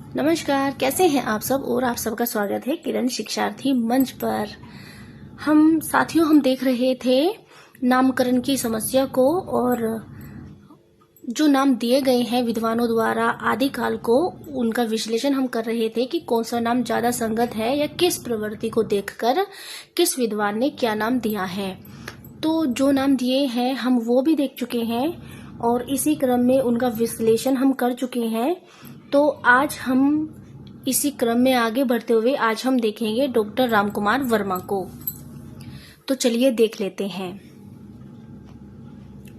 नमस्कार, कैसे हैं आप सब। और आप सबका स्वागत है किरण शिक्षार्थी मंच पर। हम देख रहे थे नामकरण की समस्या को, और जो नाम दिए गए हैं विद्वानों द्वारा आदिकाल को, उनका विश्लेषण हम कर रहे थे कि कौन सा नाम ज्यादा संगत है या किस प्रवृत्ति को देखकर किस विद्वान ने क्या नाम दिया है। तो जो नाम दिए हैं हम वो भी देख चुके हैं और इसी क्रम में उनका विश्लेषण हम कर चुके हैं। तो आज हम इसी क्रम में आगे बढ़ते हुए आज हम देखेंगे डॉक्टर रामकुमार वर्मा को। तो चलिए देख लेते हैं।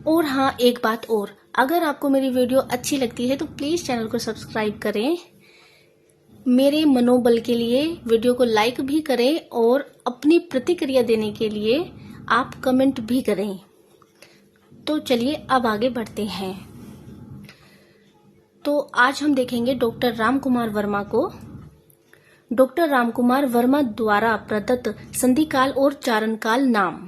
और हाँ, एक बात और, अगर आपको मेरी वीडियो अच्छी लगती है तो प्लीज चैनल को सब्सक्राइब करें। मेरे मनोबल के लिए वीडियो को लाइक भी करें और अपनी प्रतिक्रिया देने के लिए आप कमेंट भी करें। तो चलिए अब आगे बढ़ते हैं। तो आज हम देखेंगे डॉक्टर रामकुमार वर्मा को। डॉक्टर रामकुमार वर्मा द्वारा प्रदत्त संधिकाल और चारणकाल नाम।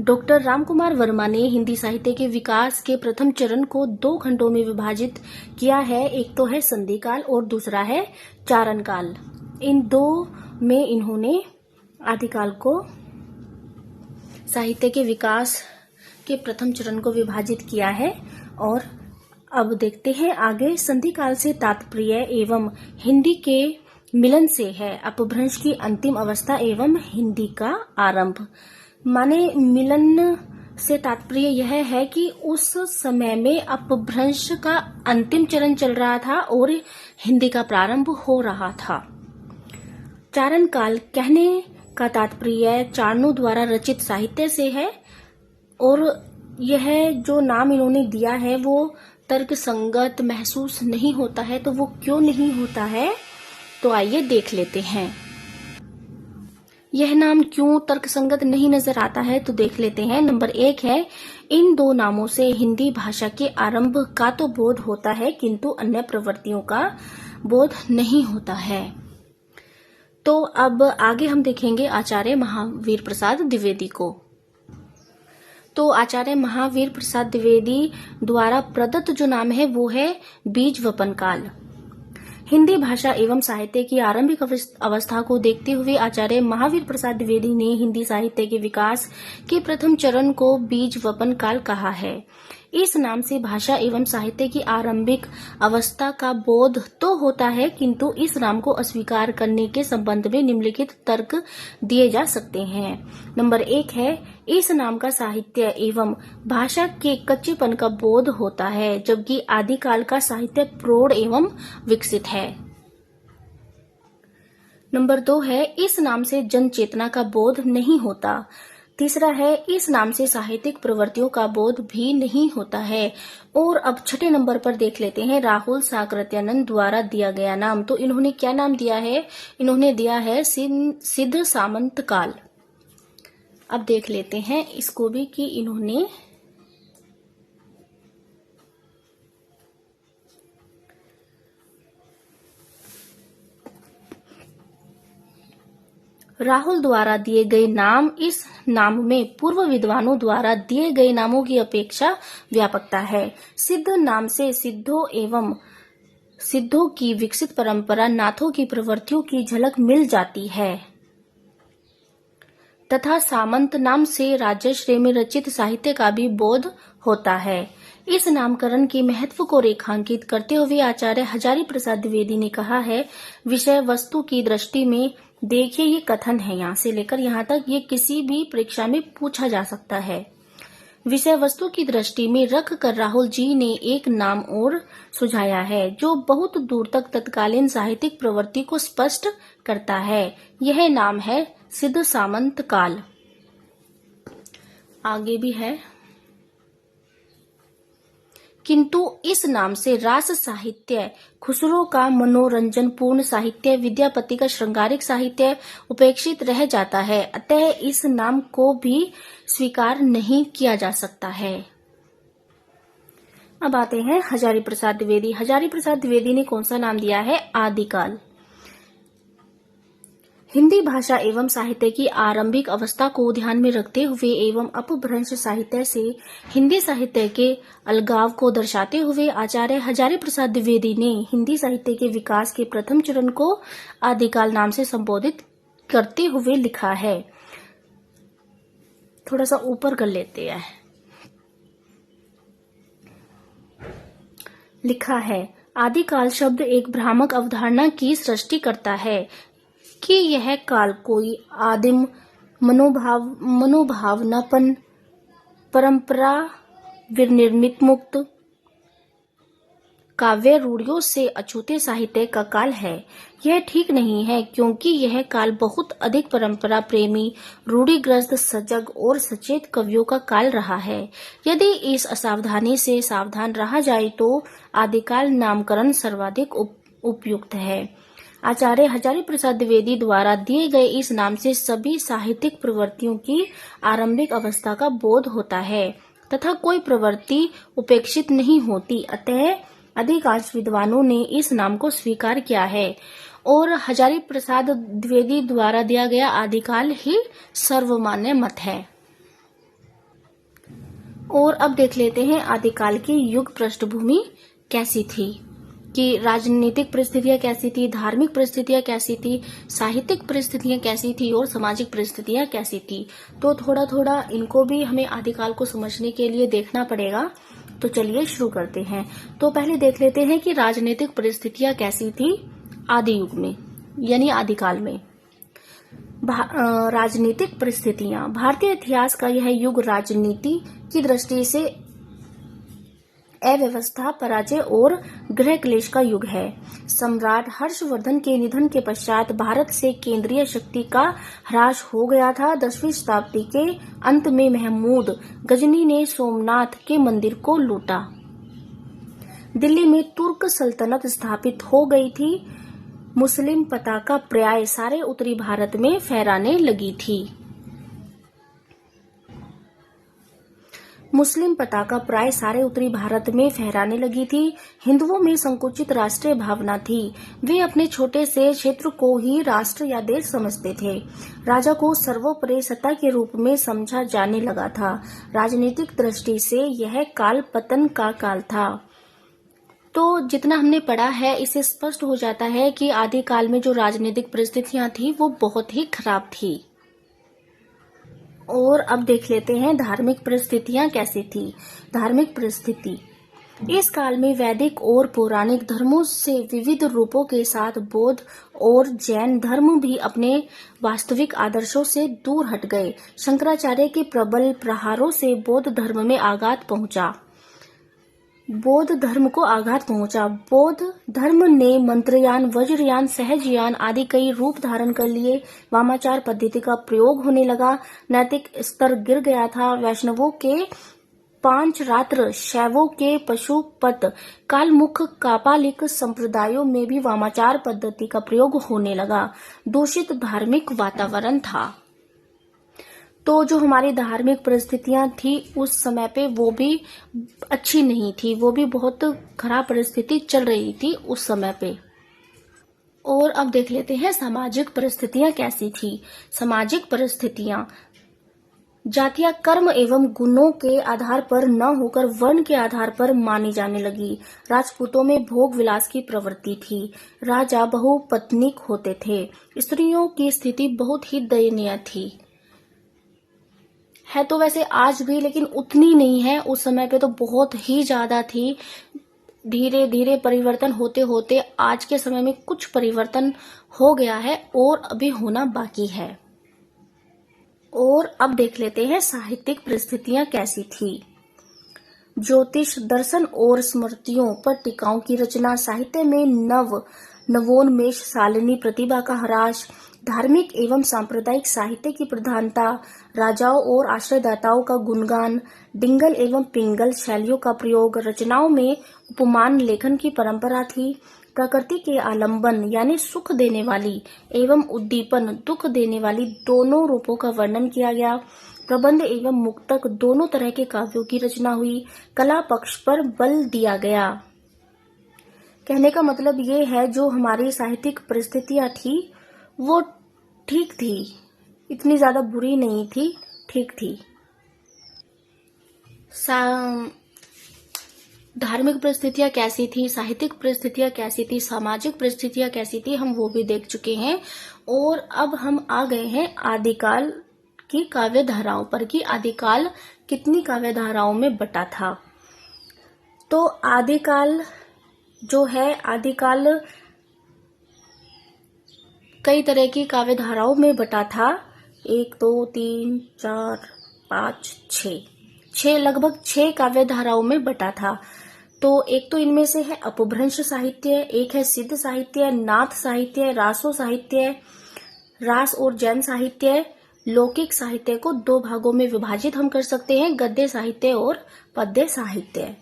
डॉक्टर रामकुमार वर्मा ने हिंदी साहित्य के विकास के प्रथम चरण को दो खंडों में विभाजित किया है। एक तो है संधिकाल और दूसरा है चारणकाल। इन दो में इन्होंने आदिकाल को साहित्य के विकास के प्रथम चरण को विभाजित किया है। और अब देखते हैं आगे। संधिकाल से तात्पर्य एवं हिंदी के मिलन से है अपभ्रंश की अंतिम अवस्था एवं हिंदी का आरंभ। माने मिलन से तात्पर्य यह है कि उस समय में अपभ्रंश का अंतिम चरण चल रहा था और हिंदी का प्रारंभ हो रहा था। चारण काल कहने का तात्पर्य चारणों द्वारा रचित साहित्य से है। और यह जो नाम इन्होंने दिया है वो तर्क संगत महसूस नहीं होता है। तो वो क्यों नहीं होता है, तो आइए देख लेते हैं। यह नाम क्यों तर्क संगत नहीं नजर आता है, तो देख लेते हैं। नंबर 1 है, इन दो नामों से हिंदी भाषा के आरंभ का तो बोध होता है किंतु अन्य प्रवृत्तियों का बोध नहीं होता है। तो अब आगे हम देखेंगे आचार्य महावीर प्रसाद द्विवेदी को। तो आचार्य महावीर प्रसाद द्विवेदी द्वारा प्रदत्त जो नाम है वो है बीज वपन काल। हिंदी भाषा एवं साहित्य की आरंभिक अवस्था को देखते हुए आचार्य महावीर प्रसाद द्विवेदी ने हिंदी साहित्य के विकास के प्रथम चरण को बीज वपन काल कहा है। इस नाम से भाषा एवं साहित्य की आरंभिक अवस्था का बोध तो होता है किंतु इस नाम को अस्वीकार करने के संबंध में निम्नलिखित तर्क दिए जा सकते हैं। नंबर 1 है, इस नाम का साहित्य एवं भाषा के कच्चेपन का बोध होता है जबकि आदिकाल का साहित्य प्रौढ़ एवं विकसित है। नंबर 2 है, इस नाम से जन चेतना का बोध नहीं होता। तीसरा है, इस नाम से साहित्यिक प्रवृत्तियों का बोध भी नहीं होता है। और अब छठे नंबर पर देख लेते हैं राहुल साकृत्यानंद द्वारा दिया गया नाम। तो इन्होंने क्या नाम दिया है, इन्होंने दिया है सिद्ध सामंत काल। अब देख लेते हैं इसको भी कि इन्होंने राहुल द्वारा दिए गए नाम, इस नाम में पूर्व विद्वानों द्वारा दिए गए नामों की अपेक्षा व्यापकता है। सिद्ध नाम से सिद्धों एवं सिद्धों की विकसित परंपरा नाथों की प्रवृत्तियों की झलक मिल जाती है तथा सामंत नाम से राजश्री में रचित साहित्य का भी बोध होता है। इस नामकरण के महत्व को रेखांकित करते हुए आचार्य हजारी प्रसाद द्विवेदी ने कहा है, विषय वस्तु की दृष्टि में देखिए, ये कथन है यहाँ से लेकर यहाँ तक, ये किसी भी परीक्षा में पूछा जा सकता है। विषय वस्तु की दृष्टि में रख कर राहुल जी ने एक नाम और सुझाया है जो बहुत दूर तक तत्कालीन साहित्यिक प्रवृत्ति को स्पष्ट करता है। यह नाम है सिद्ध सामंत काल। आगे भी है, किंतु इस नाम से रास साहित्य, खुसरो का मनोरंजन पूर्ण साहित्य, विद्यापति का श्रृंगारिक साहित्य उपेक्षित रह जाता है। अतः इस नाम को भी स्वीकार नहीं किया जा सकता है। अब आते हैं हजारी प्रसाद द्विवेदी। हजारी प्रसाद द्विवेदी ने कौन सा नाम दिया है, आदिकाल। हिंदी भाषा एवं साहित्य की आरंभिक अवस्था को ध्यान में रखते हुए एवं अपभ्रंश साहित्य से हिंदी साहित्य के अलगाव को दर्शाते हुए आचार्य हजारी प्रसाद द्विवेदी ने हिंदी साहित्य के विकास के प्रथम चरण को आदिकाल नाम से संबोधित करते हुए लिखा है। थोड़ा सा ऊपर कर लेते हैं। लिखा है, आदिकाल शब्द एक भ्रामक अवधारणा की सृष्टि करता है कि यह काल कोई आदिम मनोभावनापन परंपरा विनिर्मित मुक्त काव्य रूढ़ियों से अछूते साहित्य का काल है। यह ठीक नहीं है, क्योंकि यह काल बहुत अधिक परंपरा प्रेमी, रूढ़िग्रस्त, सजग और सचेत कवियों का काल रहा है। यदि इस असावधानी से सावधान रहा जाए तो आदिकाल नामकरण सर्वाधिक उपयुक्त है। आचार्य हजारी प्रसाद द्विवेदी द्वारा दिए गए इस नाम से सभी साहित्यिक प्रवृत्तियों की आरंभिक अवस्था का बोध होता है तथा कोई प्रवृत्ति उपेक्षित नहीं होती। अतः अधिकांश विद्वानों ने इस नाम को स्वीकार किया है और हजारी प्रसाद द्विवेदी द्वारा दिया गया आदिकाल ही सर्वमान्य मत है। और अब देख लेते हैं आदिकाल की युग पृष्ठभूमि कैसी थी, कि राजनीतिक परिस्थितियां कैसी थी, धार्मिक परिस्थितियां कैसी थी, साहित्यिक परिस्थितियां कैसी थी और सामाजिक परिस्थितियां कैसी थी। तो थोड़ा थोड़ा इनको भी हमें आदिकाल को समझने के लिए देखना पड़ेगा। तो चलिए शुरू करते हैं। तो पहले देख लेते हैं कि राजनीतिक परिस्थितियां कैसी थी आदि युग में, यानी आदिकाल में। राजनीतिक परिस्थितियां। भारतीय इतिहास का यह युग राजनीति की दृष्टि से अव्यवस्था, पराजय और गृह क्लेश का युग है। सम्राट हर्षवर्धन के निधन के पश्चात भारत से केंद्रीय शक्ति का ह्रास हो गया था। 10वीं शताब्दी के अंत में महमूद गजनी ने सोमनाथ के मंदिर को लूटा। दिल्ली में तुर्क सल्तनत स्थापित हो गई थी। मुस्लिम पताका प्राय सारे उत्तरी भारत में फहराने लगी थी। मुस्लिम पताका प्राय सारे उत्तरी भारत में फहराने लगी थी। हिंदुओं में संकुचित राष्ट्रीय भावना थी। वे अपने छोटे से क्षेत्र को ही राष्ट्र या देश समझते थे। राजा को सर्वोपरि सत्ता के रूप में समझा जाने लगा था। राजनीतिक दृष्टि से यह काल पतन का काल था। तो जितना हमने पढ़ा है इससे स्पष्ट हो जाता है कि आदिकाल में जो राजनीतिक परिस्थितियां थी वो बहुत ही खराब थी। और अब देख लेते हैं धार्मिक परिस्थितियां कैसी थी। धार्मिक परिस्थिति। इस काल में वैदिक और पौराणिक धर्मों से विविध रूपों के साथ बौद्ध और जैन धर्म भी अपने वास्तविक आदर्शों से दूर हट गए। शंकराचार्य के प्रबल प्रहारों से बौद्ध धर्म में आघात पहुंचा। बौद्ध धर्म को आघात पहुंचा। बौद्ध धर्म ने मंत्रयान, वज्रयान, सहजयान आदि कई रूप धारण कर लिए। वामाचार पद्धति का प्रयोग होने लगा। नैतिक स्तर गिर गया था। वैष्णवों के पांचरात्र, शैवों के पशुपत, कालमुख, कापालिक संप्रदायों में भी वामाचार पद्धति का प्रयोग होने लगा। दूषित धार्मिक वातावरण था। तो जो हमारी धार्मिक परिस्थितियां थी उस समय पे वो भी अच्छी नहीं थी, वो भी बहुत खराब परिस्थिति चल रही थी उस समय पे। और अब देख लेते हैं सामाजिक परिस्थितियां कैसी थी। सामाजिक परिस्थितियां जातियां कर्म एवं गुणों के आधार पर न होकर वर्ण के आधार पर मानी जाने लगी। राजपूतों में भोग विलास की प्रवृत्ति थी। राजा बहुपत्नीक होते थे। स्त्रियों की स्थिति बहुत ही दयनीय थी। है तो वैसे आज भी, लेकिन उतनी नहीं है। उस समय पे तो बहुत ही ज्यादा थी। धीरे धीरे परिवर्तन होते होते आज के समय में कुछ परिवर्तन हो गया है और अभी होना बाकी है। और अब देख लेते हैं साहित्यिक परिस्थितियां कैसी थी। ज्योतिष, दर्शन और स्मृतियों पर टीकाओं की रचना। साहित्य में नवोन्मेष, शालिनी प्रतिभा का ह्रास। धार्मिक एवं सांप्रदायिक साहित्य की प्रधानता। राजाओं और आश्रयदाताओं का गुणगान। डिंगल एवं पिंगल शैलियों का प्रयोग। रचनाओं में उपमान लेखन की परंपरा थी। प्रकृति के आलंबन यानी सुख देने वाली एवं उद्दीपन, दुख देने वाली दोनों रूपों का वर्णन किया गया। प्रबंध एवं मुक्तक दोनों तरह के काव्यों की रचना हुई। कला पक्ष पर बल दिया गया। कहने का मतलब ये है जो हमारी साहित्यिक परिस्थितियां थी वो ठीक थी, इतनी ज्यादा बुरी नहीं थी, ठीक थी। धार्मिक परिस्थितियां कैसी थी, साहित्यिक परिस्थितियां कैसी थी, सामाजिक परिस्थितियां कैसी थी, हम वो भी देख चुके हैं। और अब हम आ गए हैं आदिकाल की काव्य धाराओं पर कि आदिकाल कितनी काव्य धाराओं में बटा था। तो आदिकाल जो है, आदिकाल कई तरह की काव्य धाराओं में बटा था। 1 2 3 4 5 6 लगभग 6 काव्य धाराओं में बटा था। तो एक तो इनमें से है अपभ्रंश साहित्य, एक है सिद्ध साहित्य, नाथ साहित्य, रासो साहित्य, रास और जैन साहित्य। लौकिक साहित्य को 2 भागों में विभाजित हम कर सकते हैं, गद्य साहित्य और पद्य साहित्य।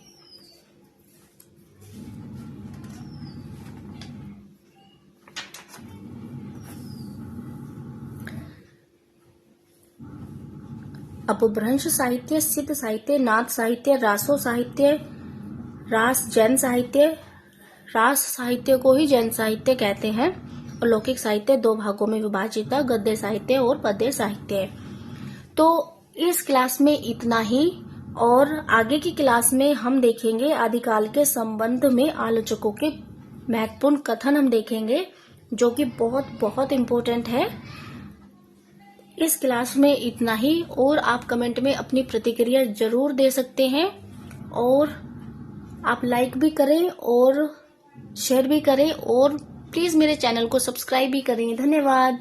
अपभ्रंश साहित्य, सिद्ध साहित्य, नाथ साहित्य, रासो साहित्य, रास जैन साहित्य। रास साहित्य को ही जैन साहित्य कहते हैं। और लौकिक साहित्य 2 भागों में विभाजित है, गद्य साहित्य और पद्य साहित्य। तो इस क्लास में इतना ही, और आगे की क्लास में हम देखेंगे आदिकाल के संबंध में आलोचकों के महत्वपूर्ण कथन हम देखेंगे, जो कि बहुत बहुत इम्पोर्टेंट है। इस क्लास में इतना ही, और आप कमेंट में अपनी प्रतिक्रिया जरूर दे सकते हैं, और आप लाइक भी करें और शेयर भी करें, और प्लीज मेरे चैनल को सब्सक्राइब भी करें। धन्यवाद।